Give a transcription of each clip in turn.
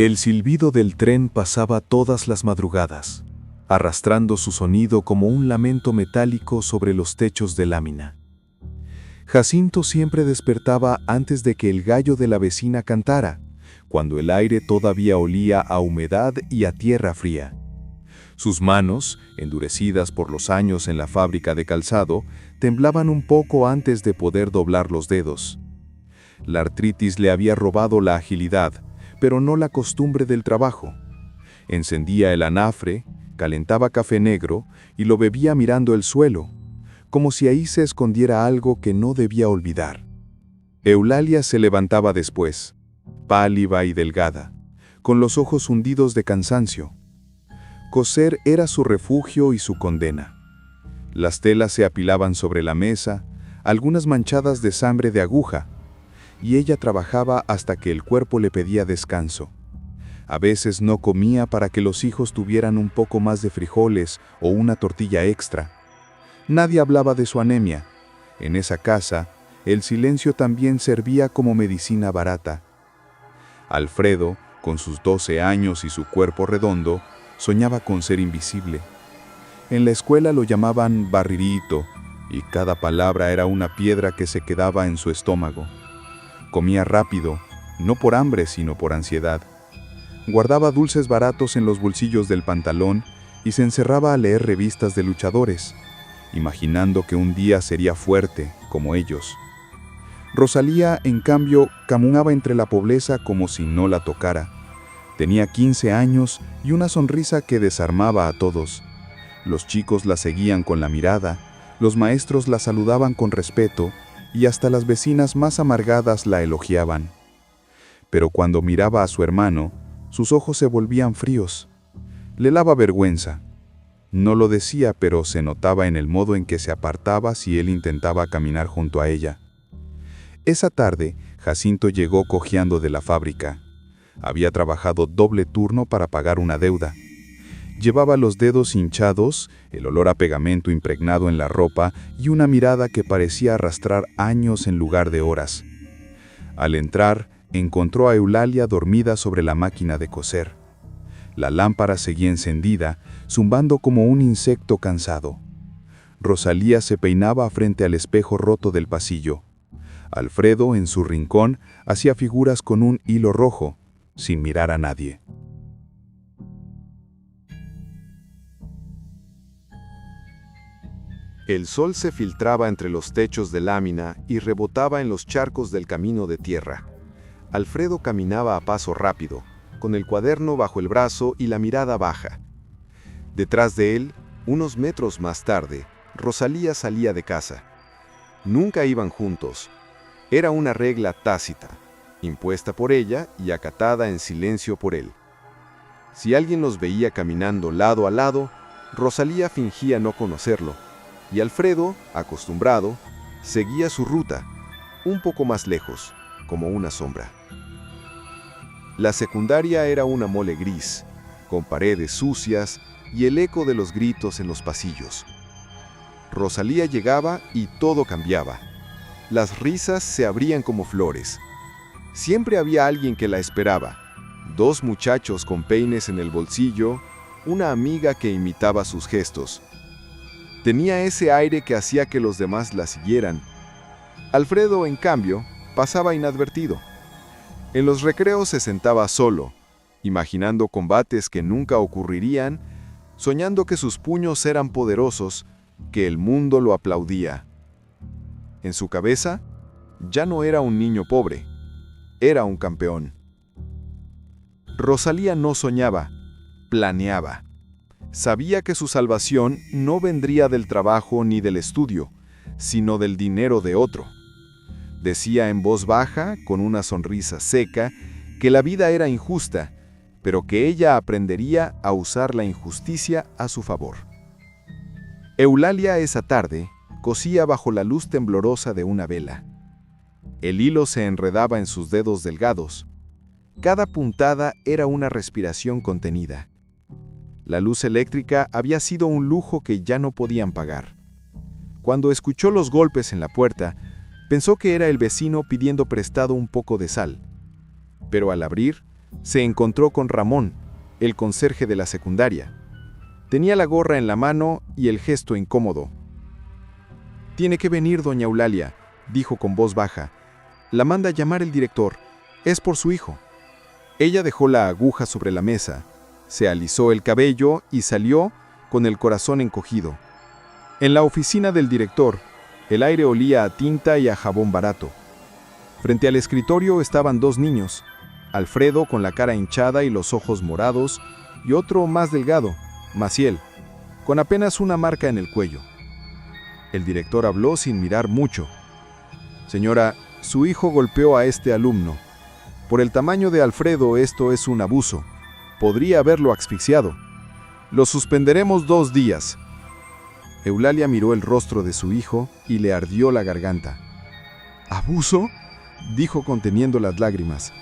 El silbido del tren pasaba todas las madrugadas, arrastrando su sonido como un lamento metálico sobre los techos de lámina. Jacinto siempre despertaba antes de que el gallo de la vecina cantara, cuando el aire todavía olía a humedad y a tierra fría. Sus manos, endurecidas por los años en la fábrica de calzado, temblaban un poco antes de poder doblar los dedos. La artritis le había robado la agilidad, pero no la costumbre del trabajo. Encendía el anafre, calentaba café negro y lo bebía mirando el suelo, como si ahí se escondiera algo que no debía olvidar. Eulalia se levantaba después, pálida y delgada, con los ojos hundidos de cansancio. Coser era su refugio y su condena. Las telas se apilaban sobre la mesa, algunas manchadas de sangre de aguja, y ella trabajaba hasta que el cuerpo le pedía descanso. A veces no comía para que los hijos tuvieran un poco más de frijoles o una tortilla extra. Nadie hablaba de su anemia. En esa casa, el silencio también servía como medicina barata. Alfredo, con sus 12 años y su cuerpo redondo, soñaba con ser invisible. En la escuela lo llamaban barririto, y cada palabra era una piedra que se quedaba en su estómago. Comía rápido, no por hambre sino por ansiedad. Guardaba dulces baratos en los bolsillos del pantalón y se encerraba a leer revistas de luchadores, imaginando que un día sería fuerte, como ellos. Rosalía, en cambio, caminaba entre la pobreza como si no la tocara. Tenía 15 años y una sonrisa que desarmaba a todos. Los chicos la seguían con la mirada, los maestros la saludaban con respeto y hasta las vecinas más amargadas la elogiaban. Pero cuando miraba a su hermano, sus ojos se volvían fríos. Le daba vergüenza. No lo decía, pero se notaba en el modo en que se apartaba si él intentaba caminar junto a ella. Esa tarde, Jacinto llegó cojeando de la fábrica. Había trabajado doble turno para pagar una deuda. Llevaba los dedos hinchados, el olor a pegamento impregnado en la ropa y una mirada que parecía arrastrar años en lugar de horas. Al entrar, encontró a Eulalia dormida sobre la máquina de coser. La lámpara seguía encendida, zumbando como un insecto cansado. Rosalía se peinaba frente al espejo roto del pasillo. Alfredo, en su rincón, hacía figuras con un hilo rojo, sin mirar a nadie. El sol se filtraba entre los techos de lámina y rebotaba en los charcos del camino de tierra. Alfredo caminaba a paso rápido, con el cuaderno bajo el brazo y la mirada baja. Detrás de él, unos metros más tarde, Rosalía salía de casa. Nunca iban juntos. Era una regla tácita, impuesta por ella y acatada en silencio por él. Si alguien los veía caminando lado a lado, Rosalía fingía no conocerlo, y Alfredo, acostumbrado, seguía su ruta, un poco más lejos, como una sombra. La secundaria era una mole gris, con paredes sucias y el eco de los gritos en los pasillos. Rosalía llegaba y todo cambiaba. Las risas se abrían como flores. Siempre había alguien que la esperaba. 2 muchachos con peines en el bolsillo, una amiga que imitaba sus gestos. Tenía ese aire que hacía que los demás la siguieran. Alfredo, en cambio, pasaba inadvertido. En los recreos se sentaba solo, imaginando combates que nunca ocurrirían, soñando que sus puños eran poderosos, que el mundo lo aplaudía. En su cabeza, ya no era un niño pobre, era un campeón. Rosalía no soñaba, planeaba. Sabía que su salvación no vendría del trabajo ni del estudio, sino del dinero de otro. Decía en voz baja, con una sonrisa seca, que la vida era injusta, pero que ella aprendería a usar la injusticia a su favor. Eulalia esa tarde cosía bajo la luz temblorosa de una vela. El hilo se enredaba en sus dedos delgados. Cada puntada era una respiración contenida. La luz eléctrica había sido un lujo que ya no podían pagar. Cuando escuchó los golpes en la puerta, pensó que era el vecino pidiendo prestado un poco de sal. Pero al abrir, se encontró con Ramón, el conserje de la secundaria. Tenía la gorra en la mano y el gesto incómodo. «Tiene que venir, doña Eulalia», dijo con voz baja. «La manda a llamar el director. Es por su hijo». Ella dejó la aguja sobre la mesa, se alisó el cabello y salió con el corazón encogido. En la oficina del director, el aire olía a tinta y a jabón barato. Frente al escritorio estaban dos niños, Alfredo con la cara hinchada y los ojos morados, y otro más delgado, Maciel, con apenas una marca en el cuello. El director habló sin mirar mucho. «Señora, su hijo golpeó a este alumno. Por el tamaño de Alfredo esto es un abuso. Podría haberlo asfixiado. Lo suspenderemos 2 días». Eulalia miró el rostro de su hijo y le ardió la garganta. «¿Abuso?», dijo conteniendo las lágrimas.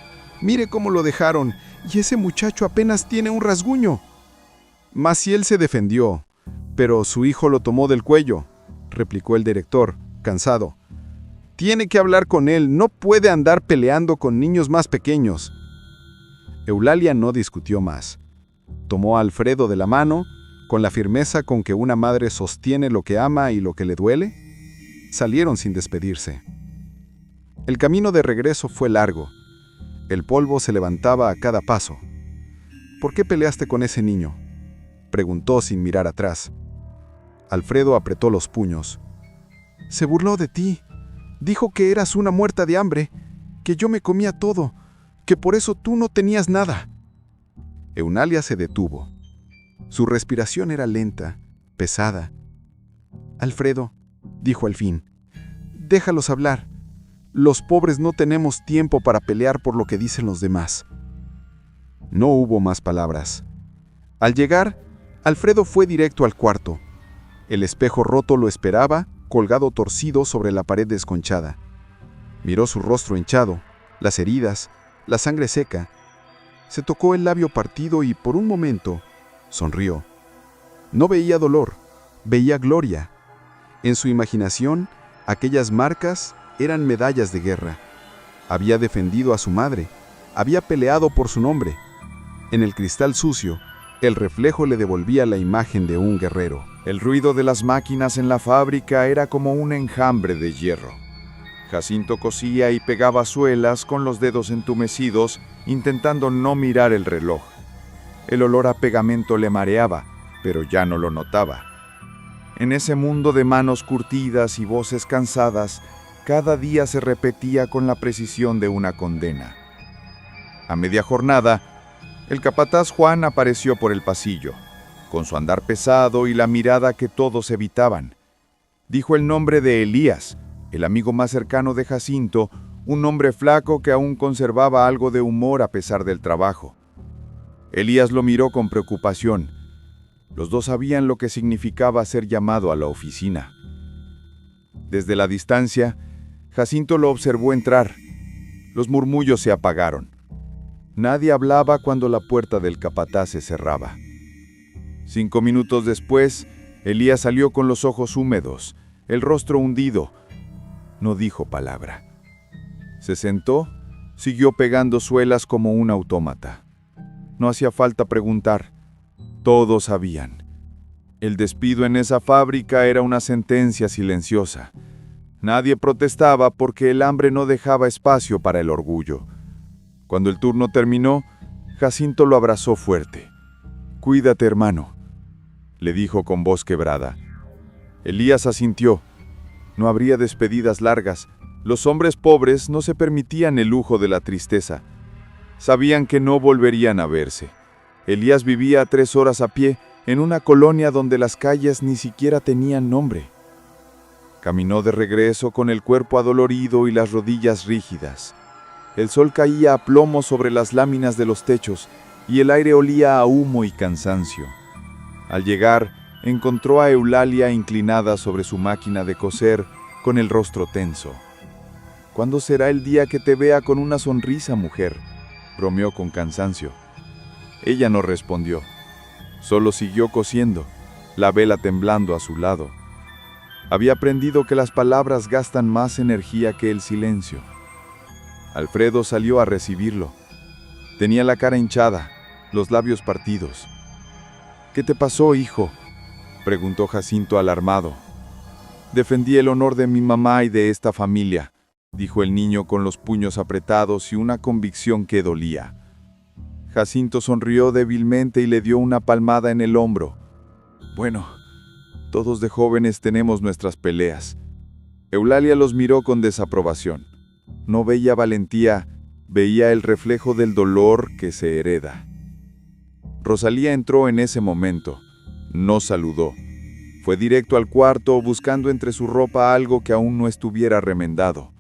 «Mire cómo lo dejaron, y ese muchacho apenas tiene un rasguño». Maciel se defendió, pero su hijo lo tomó del cuello, replicó el director, cansado. «Tiene que hablar con él, no puede andar peleando con niños más pequeños». Eulalia no discutió más. Tomó a Alfredo de la mano, con la firmeza con que una madre sostiene lo que ama y lo que le duele. Salieron sin despedirse. El camino de regreso fue largo. El polvo se levantaba a cada paso. «¿Por qué peleaste con ese niño?», preguntó sin mirar atrás. Alfredo apretó los puños. «Se burló de ti. Dijo que eras una muerta de hambre, que yo me comía todo, que por eso tú no tenías nada». Eulalia se detuvo. Su respiración era lenta, pesada. «Alfredo», dijo al fin, «déjalos hablar. Los pobres no tenemos tiempo para pelear por lo que dicen los demás». No hubo más palabras. Al llegar, Alfredo fue directo al cuarto. El espejo roto lo esperaba, colgado torcido sobre la pared desconchada. Miró su rostro hinchado, las heridas, la sangre seca. Se tocó el labio partido y por un momento sonrió. No veía dolor, veía gloria. En su imaginación, aquellas marcas eran medallas de guerra. Había defendido a su madre, había peleado por su nombre. En el cristal sucio, el reflejo le devolvía la imagen de un guerrero. El ruido de las máquinas en la fábrica era como un enjambre de hierro. Jacinto cosía y pegaba suelas con los dedos entumecidos, intentando no mirar el reloj. El olor a pegamento le mareaba, pero ya no lo notaba. En ese mundo de manos curtidas y voces cansadas, cada día se repetía con la precisión de una condena. A media jornada, el capataz Juan apareció por el pasillo, con su andar pesado y la mirada que todos evitaban. Dijo el nombre de Elías, el amigo más cercano de Jacinto, un hombre flaco que aún conservaba algo de humor a pesar del trabajo. Elías lo miró con preocupación. Los dos sabían lo que significaba ser llamado a la oficina. Desde la distancia, Jacinto lo observó entrar. Los murmullos se apagaron. Nadie hablaba cuando la puerta del capataz se cerraba. 5 minutos después, Elías salió con los ojos húmedos, el rostro hundido. No dijo palabra. Se sentó, siguió pegando suelas como un autómata. No hacía falta preguntar. Todos sabían. El despido en esa fábrica era una sentencia silenciosa. Nadie protestaba porque el hambre no dejaba espacio para el orgullo. Cuando el turno terminó, Jacinto lo abrazó fuerte. «Cuídate, hermano», le dijo con voz quebrada. Elías asintió. No habría despedidas largas. Los hombres pobres no se permitían el lujo de la tristeza. Sabían que no volverían a verse. Elías vivía a 3 horas a pie, en una colonia donde las calles ni siquiera tenían nombre. Caminó de regreso con el cuerpo adolorido y las rodillas rígidas. El sol caía a plomo sobre las láminas de los techos y el aire olía a humo y cansancio. Al llegar, encontró a Eulalia inclinada sobre su máquina de coser, con el rostro tenso. «¿Cuándo será el día que te vea con una sonrisa, mujer?», bromeó con cansancio. Ella no respondió. Solo siguió cosiendo, la vela temblando a su lado. Había aprendido que las palabras gastan más energía que el silencio. Alfredo salió a recibirlo. Tenía la cara hinchada, los labios partidos. «¿Qué te pasó, hijo?», preguntó Jacinto alarmado. «Defendí el honor de mi mamá y de esta familia», dijo el niño con los puños apretados y una convicción que dolía. Jacinto sonrió débilmente y le dio una palmada en el hombro. «Bueno, todos de jóvenes tenemos nuestras peleas». Eulalia los miró con desaprobación. No veía valentía, veía el reflejo del dolor que se hereda. Rosalía entró en ese momento. No saludó. Fue directo al cuarto buscando entre su ropa algo que aún no estuviera remendado.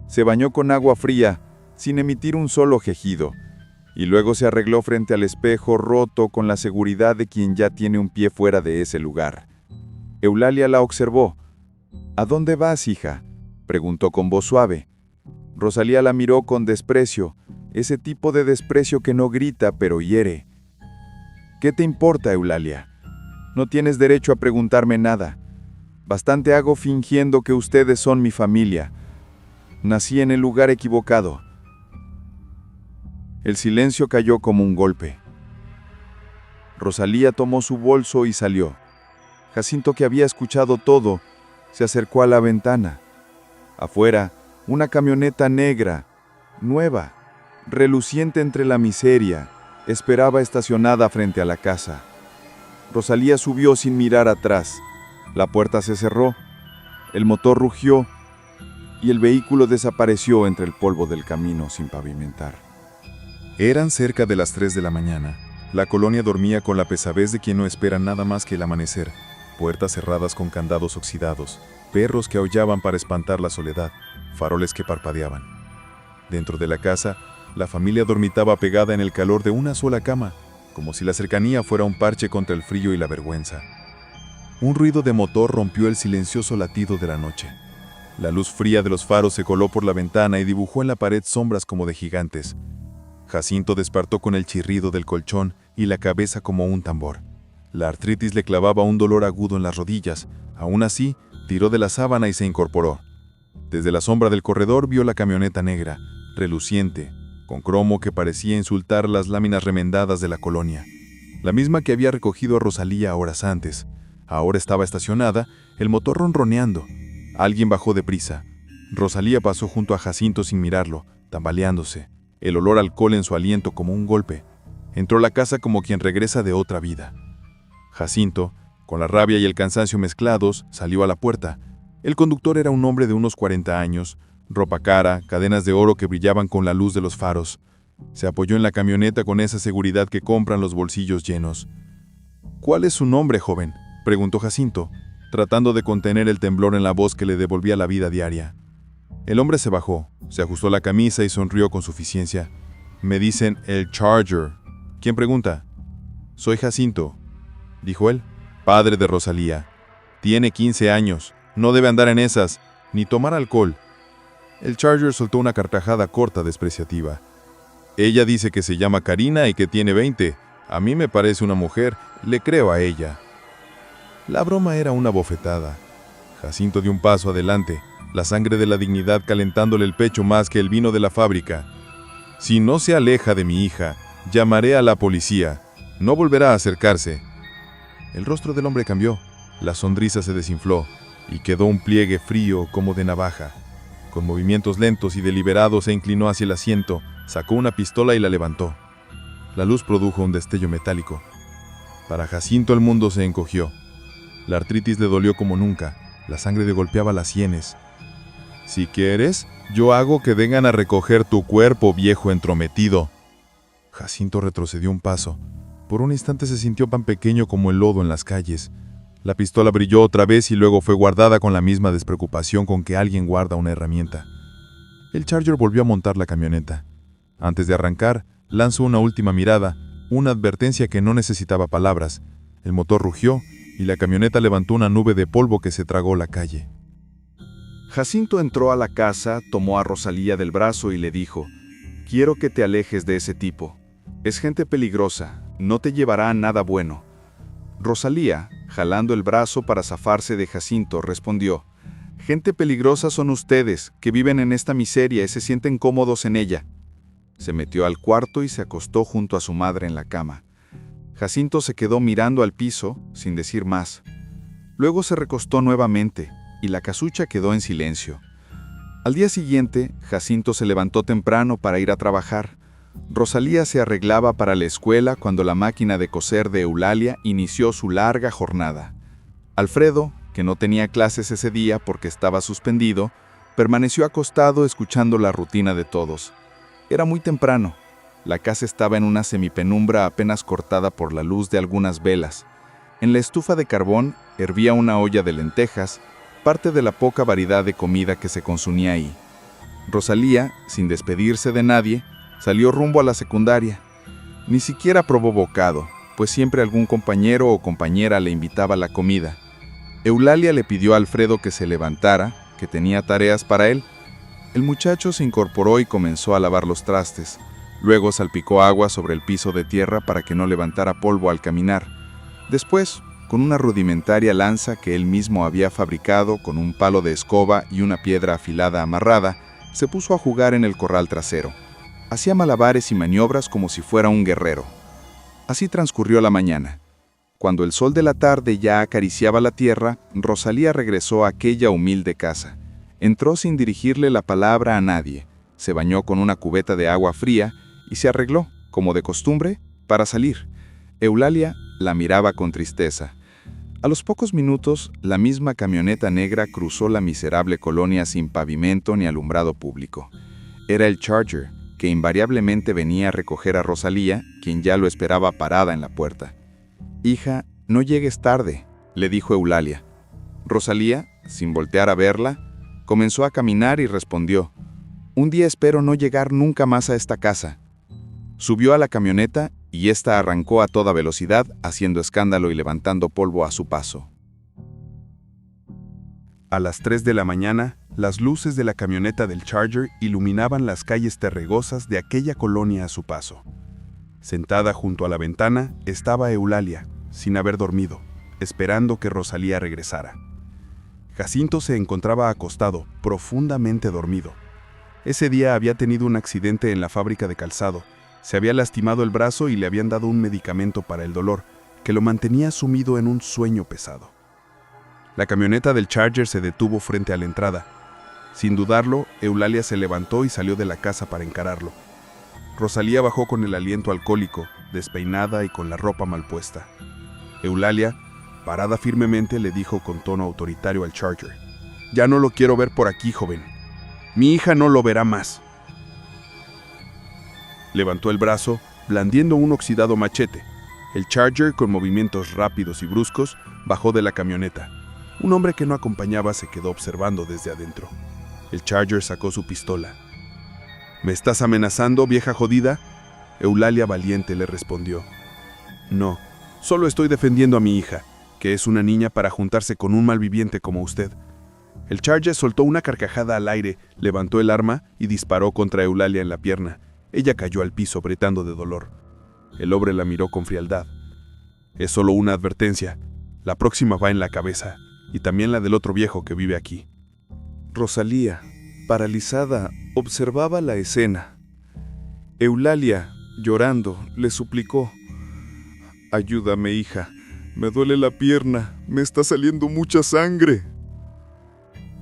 Se bañó con agua fría, sin emitir un solo quejido, y luego se arregló frente al espejo roto con la seguridad de quien ya tiene un pie fuera de ese lugar. Eulalia la observó. «¿A dónde vas, hija?», preguntó con voz suave. Rosalía la miró con desprecio, ese tipo de desprecio que no grita pero hiere. «¿Qué te importa, Eulalia? No tienes derecho a preguntarme nada. Bastante hago fingiendo que ustedes son mi familia. Nací en el lugar equivocado». El silencio cayó como un golpe. Rosalía tomó su bolso y salió. Jacinto, que había escuchado todo, se acercó a la ventana. Afuera, una camioneta negra, nueva, reluciente entre la miseria, esperaba estacionada frente a la casa. Rosalía subió sin mirar atrás. La puerta se cerró, el motor rugió y el vehículo desapareció entre el polvo del camino sin pavimentar. Eran cerca de las 3 de la mañana. La colonia dormía con la pesadez de quien no espera nada más que el amanecer. Puertas cerradas con candados oxidados, perros que aullaban para espantar la soledad, faroles que parpadeaban. Dentro de la casa, la familia dormitaba pegada en el calor de una sola cama, como si la cercanía fuera un parche contra el frío y la vergüenza. Un ruido de motor rompió el silencioso latido de la noche. La luz fría de los faros se coló por la ventana y dibujó en la pared sombras como de gigantes. Jacinto despertó con el chirrido del colchón y la cabeza como un tambor. La artritis le clavaba un dolor agudo en las rodillas. Aún así, tiró de la sábana y se incorporó. Desde la sombra del corredor vio la camioneta negra, reluciente, con cromo que parecía insultar las láminas remendadas de la colonia. La misma que había recogido a Rosalía horas antes. Ahora estaba estacionada, el motor ronroneando. Alguien bajó deprisa. Rosalía pasó junto a Jacinto sin mirarlo, tambaleándose, el olor a alcohol en su aliento como un golpe. Entró a la casa como quien regresa de otra vida. Jacinto, con la rabia y el cansancio mezclados, salió a la puerta. El conductor era un hombre de unos 40 años, ropa cara, cadenas de oro que brillaban con la luz de los faros. Se apoyó en la camioneta con esa seguridad que compran los bolsillos llenos. «¿Cuál es su nombre, joven?», preguntó Jacinto, tratando de contener el temblor en la voz que le devolvía la vida diaria. El hombre se bajó, se ajustó la camisa y sonrió con suficiencia. «Me dicen el Charger». «¿Quién pregunta?» «Soy Jacinto», dijo él, padre de Rosalía. «Tiene 15 años, no debe andar en esas, ni tomar alcohol». El Charger soltó una carcajada corta despreciativa. «Ella dice que se llama Karina y que tiene 20. A mí me parece una mujer, le creo a ella». La broma era una bofetada. Jacinto dio un paso adelante, la sangre de la dignidad calentándole el pecho más que el vino de la fábrica. «Si no se aleja de mi hija, llamaré a la policía. No volverá a acercarse». El rostro del hombre cambió, la sonrisa se desinfló y quedó un pliegue frío como de navaja. Con movimientos lentos y deliberados se inclinó hacia el asiento, sacó una pistola y la levantó. La luz produjo un destello metálico. Para Jacinto el mundo se encogió. La artritis le dolió como nunca, la sangre le golpeaba las sienes. «Si quieres, yo hago que vengan a recoger tu cuerpo, viejo entrometido». Jacinto retrocedió un paso. Por un instante se sintió tan pequeño como el lodo en las calles. La pistola brilló otra vez y luego fue guardada con la misma despreocupación con que alguien guarda una herramienta. El Charger volvió a montar la camioneta. Antes de arrancar, lanzó una última mirada, una advertencia que no necesitaba palabras. El motor rugió y la camioneta levantó una nube de polvo que se tragó la calle. Jacinto entró a la casa, tomó a Rosalía del brazo y le dijo: «Quiero que te alejes de ese tipo. Es gente peligrosa, no te llevará a nada bueno». Rosalía, jalando el brazo para zafarse de Jacinto, respondió: «Gente peligrosa son ustedes, que viven en esta miseria y se sienten cómodos en ella». Se metió al cuarto y se acostó junto a su madre en la cama. Jacinto se quedó mirando al piso, sin decir más. Luego se recostó nuevamente, y la casucha quedó en silencio. Al día siguiente, Jacinto se levantó temprano para ir a trabajar. Rosalía se arreglaba para la escuela cuando la máquina de coser de Eulalia inició su larga jornada. Alfredo, que no tenía clases ese día porque estaba suspendido, permaneció acostado escuchando la rutina de todos. Era muy temprano. La casa estaba en una semipenumbra apenas cortada por la luz de algunas velas. En la estufa de carbón hervía una olla de lentejas, parte de la poca variedad de comida que se consumía ahí. Rosalía, sin despedirse de nadie, salió rumbo a la secundaria. Ni siquiera probó bocado, pues siempre algún compañero o compañera le invitaba a la comida. Eulalia le pidió a Alfredo que se levantara, que tenía tareas para él. El muchacho se incorporó y comenzó a lavar los trastes. Luego salpicó agua sobre el piso de tierra para que no levantara polvo al caminar. Después, con una rudimentaria lanza que él mismo había fabricado con un palo de escoba y una piedra afilada amarrada, se puso a jugar en el corral trasero. Hacía malabares y maniobras como si fuera un guerrero. Así transcurrió la mañana. Cuando el sol de la tarde ya acariciaba la tierra, Rosalía regresó a aquella humilde casa. Entró sin dirigirle la palabra a nadie, se bañó con una cubeta de agua fría y se arregló, como de costumbre, para salir. Eulalia la miraba con tristeza. A los pocos minutos, la misma camioneta negra cruzó la miserable colonia sin pavimento ni alumbrado público. Era el Charger, que invariablemente venía a recoger a Rosalía, quien ya lo esperaba parada en la puerta. «Hija, no llegues tarde», le dijo Eulalia. Rosalía, sin voltear a verla, comenzó a caminar y respondió: «Un día espero no llegar nunca más a esta casa». Subió a la camioneta y ésta arrancó a toda velocidad, haciendo escándalo y levantando polvo a su paso. A las 3 de la mañana, las luces de la camioneta del Charger iluminaban las calles terregosas de aquella colonia a su paso. Sentada junto a la ventana estaba Eulalia, sin haber dormido, esperando que Rosalía regresara. Jacinto se encontraba acostado, profundamente dormido. Ese día había tenido un accidente en la fábrica de calzado. Se había lastimado el brazo y le habían dado un medicamento para el dolor, que lo mantenía sumido en un sueño pesado. La camioneta del Charger se detuvo frente a la entrada. Sin dudarlo, Eulalia se levantó y salió de la casa para encararlo. Rosalía bajó con el aliento alcohólico, despeinada y con la ropa mal puesta. Eulalia, parada firmemente, le dijo con tono autoritario al Charger: «Ya no lo quiero ver por aquí, joven. Mi hija no lo verá más». Levantó el brazo, blandiendo un oxidado machete. El Charger, con movimientos rápidos y bruscos, bajó de la camioneta. Un hombre que no acompañaba se quedó observando desde adentro. El Charger sacó su pistola. «¿Me estás amenazando, vieja jodida?», Eulalia valiente le respondió. «No, solo estoy defendiendo a mi hija, que es una niña para juntarse con un malviviente como usted». El Charger soltó una carcajada al aire, levantó el arma y disparó contra Eulalia en la pierna. Ella cayó al piso gritando de dolor. El hombre la miró con frialdad. «Es solo una advertencia. La próxima va en la cabeza, y también la del otro viejo que vive aquí». Rosalía, paralizada, observaba la escena. Eulalia, llorando, le suplicó: «Ayúdame, hija. Me duele la pierna. Me está saliendo mucha sangre».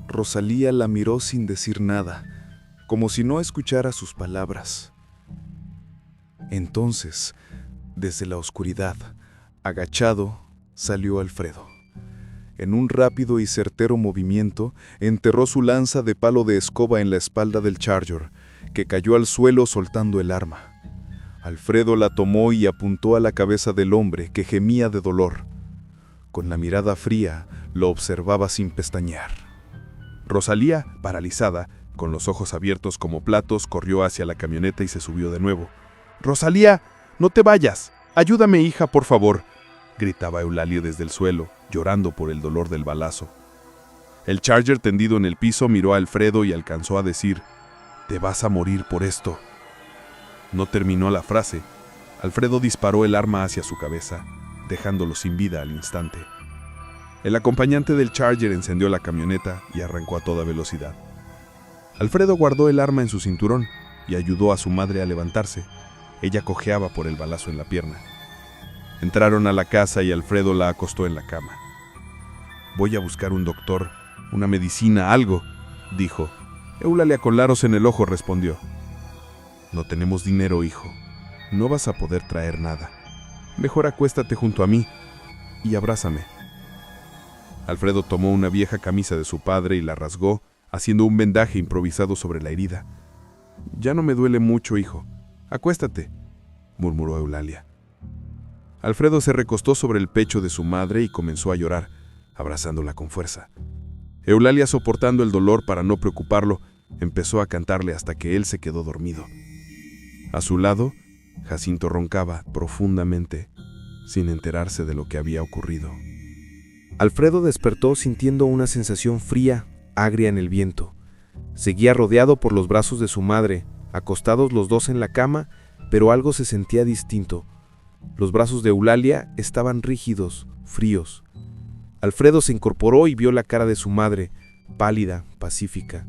Rosalía la miró sin decir nada, como si no escuchara sus palabras. Entonces, desde la oscuridad, agachado, salió Alfredo. En un rápido y certero movimiento, enterró su lanza de palo de escoba en la espalda del Charger, que cayó al suelo soltando el arma. Alfredo la tomó y apuntó a la cabeza del hombre, que gemía de dolor. Con la mirada fría, lo observaba sin pestañear. Rosalía, paralizada, con los ojos abiertos como platos, corrió hacia la camioneta y se subió de nuevo. «Rosalía, no te vayas. Ayúdame, hija, por favor», gritaba Eulalia desde el suelo, llorando por el dolor del balazo. El Charger, tendido en el piso, miró a Alfredo y alcanzó a decir: «Te vas a morir por esto». No terminó la frase. Alfredo disparó el arma hacia su cabeza, dejándolo sin vida al instante. El acompañante del Charger encendió la camioneta y arrancó a toda velocidad. Alfredo guardó el arma en su cinturón. y ayudó a su madre a levantarse. Ella cojeaba por el balazo en la pierna. Entraron a la casa y Alfredo la acostó en la cama. «Voy a buscar un doctor, una medicina, algo», dijo. Eulalia con laros en el ojo respondió. «No tenemos dinero, hijo. No vas a poder traer nada. Mejor acuéstate junto a mí y abrázame». Alfredo tomó una vieja camisa de su padre y la rasgó, haciendo un vendaje improvisado sobre la herida. «Ya no me duele mucho, hijo. Acuéstate», murmuró Eulalia. Alfredo se recostó sobre el pecho de su madre y comenzó a llorar, abrazándola con fuerza. Eulalia, soportando el dolor para no preocuparlo, empezó a cantarle hasta que él se quedó dormido. A su lado, Jacinto roncaba profundamente, sin enterarse de lo que había ocurrido. Alfredo despertó sintiendo una sensación fría, agria en el viento. Seguía rodeado por los brazos de su madre, acostados los dos en la cama, pero algo se sentía distinto. Los brazos de Eulalia estaban rígidos, fríos. Alfredo se incorporó y vio la cara de su madre, pálida, pacífica.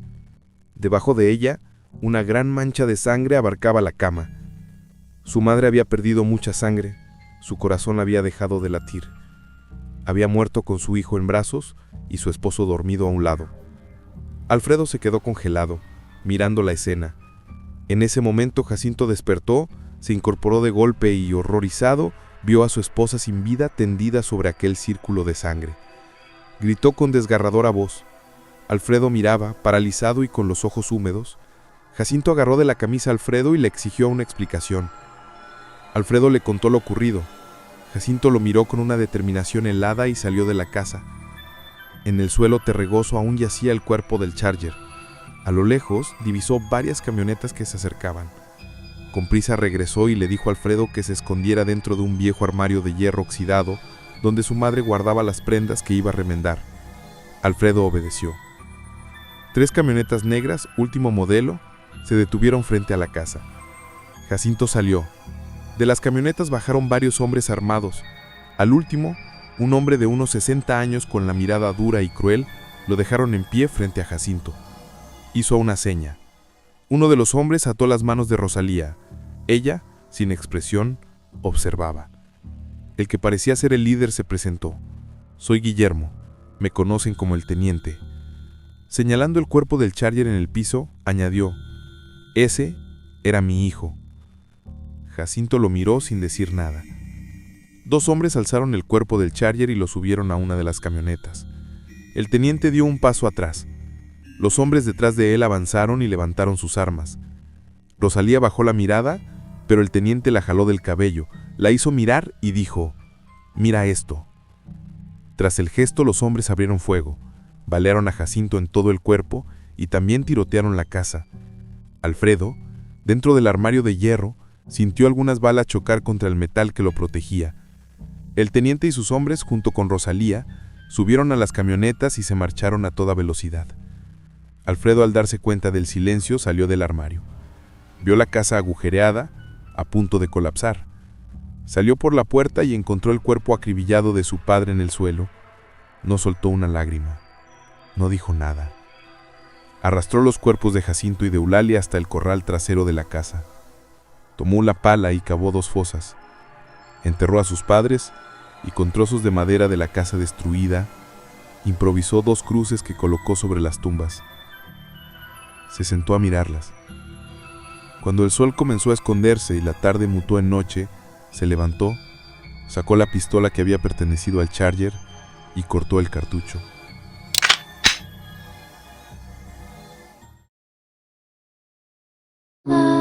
Debajo de ella, una gran mancha de sangre abarcaba la cama. Su madre había perdido mucha sangre, su corazón había dejado de latir. Había muerto con su hijo en brazos y su esposo dormido a un lado. Alfredo se quedó congelado, mirando la escena. En ese momento Jacinto despertó, se incorporó de golpe y, horrorizado, vio a su esposa sin vida tendida sobre aquel círculo de sangre. Gritó con desgarradora voz. Alfredo miraba, paralizado y con los ojos húmedos. Jacinto agarró de la camisa a Alfredo y le exigió una explicación. Alfredo le contó lo ocurrido. Jacinto lo miró con una determinación helada y salió de la casa. En el suelo terregoso aún yacía el cuerpo del Charger. A lo lejos divisó varias camionetas que se acercaban. Con prisa regresó y le dijo a Alfredo que se escondiera dentro de un viejo armario de hierro oxidado, donde su madre guardaba las prendas que iba a remendar. Alfredo obedeció. 3 camionetas negras, último modelo, se detuvieron frente a la casa. Jacinto salió. De las camionetas bajaron varios hombres armados. Al último, un hombre de unos 60 años con la mirada dura y cruel, lo dejaron en pie frente a Jacinto. Hizo una seña. Uno de los hombres ató las manos de Rosalía. Ella, sin expresión, observaba. El que parecía ser el líder se presentó. «Soy Guillermo. Me conocen como el teniente». Señalando el cuerpo del Charger en el piso, añadió: «Ese era mi hijo». Jacinto lo miró sin decir nada. 2 hombres alzaron el cuerpo del Charger y lo subieron a una de las camionetas. El teniente dio un paso atrás. Los hombres detrás de él avanzaron y levantaron sus armas. Rosalía bajó la mirada, pero el teniente la jaló del cabello, la hizo mirar y dijo: «Mira esto». Tras el gesto, los hombres abrieron fuego, balearon a Jacinto en todo el cuerpo y también tirotearon la casa. Alfredo, dentro del armario de hierro, sintió algunas balas chocar contra el metal que lo protegía. El teniente y sus hombres, junto con Rosalía, subieron a las camionetas y se marcharon a toda velocidad. Alfredo, al darse cuenta del silencio, salió del armario. Vio la casa agujereada, a punto de colapsar. Salió por la puerta y encontró el cuerpo acribillado de su padre en el suelo. No soltó una lágrima. No dijo nada. Arrastró los cuerpos de Jacinto y de Eulalia hasta el corral trasero de la casa. Tomó la pala y cavó 2 fosas. Enterró a sus padres y con trozos de madera de la casa destruida, improvisó 2 cruces que colocó sobre las tumbas. Se sentó a mirarlas. Cuando el sol comenzó a esconderse y la tarde mutó en noche, se levantó, sacó la pistola que había pertenecido al Charger y cortó el cartucho. La